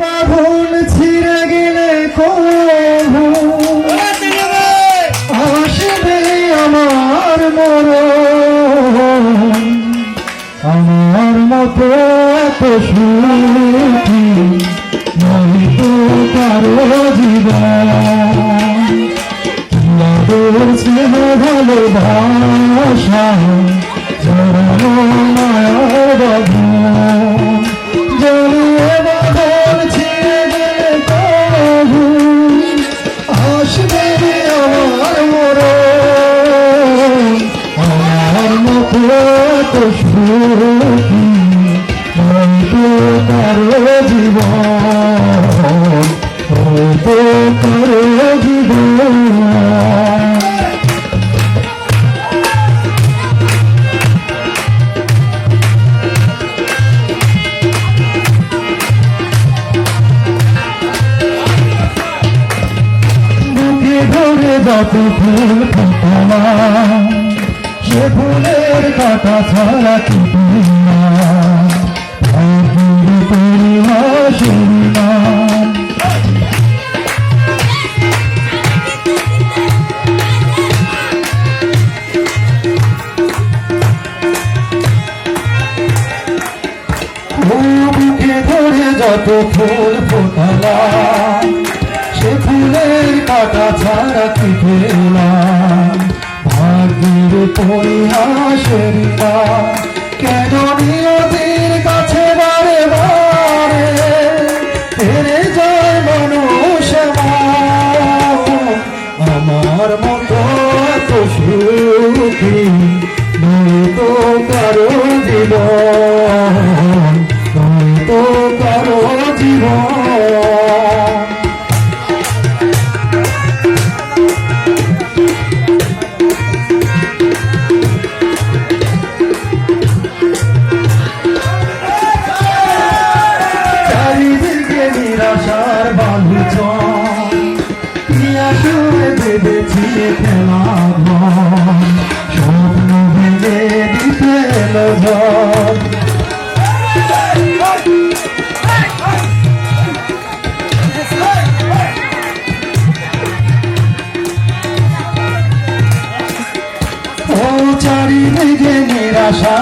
বাঁধন ছিঁড়ে গেলে কবু আসবে আমার মরণ। আমার মতো এত সুখী নয়তো কারো জীবন। তোমাদের স্নেহ ভালোবাসা জড়ানো মায়ার বাঁধন। জড়িয়ে বাঁধন ছিঁড়ে গেলে কবু আসবে আমার মরণ। আমার মতো এত সুখী নয়তো কারো জীবন। নয়তো কারো জীবন। ধরে যত ফুল ফোটালা সে ফুলের কাটা ছাড়া কিছু না। বুকে ধরে যত ফুল ফোটালা সে ফুলের কাটা ছাড়া কি পেলাম। ভাগ্যের পরিহাসের না কেন নিয়তির কাছে বারে বারে হেরে যায় মানুষ আমার মতো এত সুখী নয়তো কারো জীবন। নয়তো কারো জীবন। নিরাশার বালু চুয়ে বেঁধেছি খেলা স্বপ্ন ভেঙে দিতে ঝড়। ও চারিদিকে নিরাশা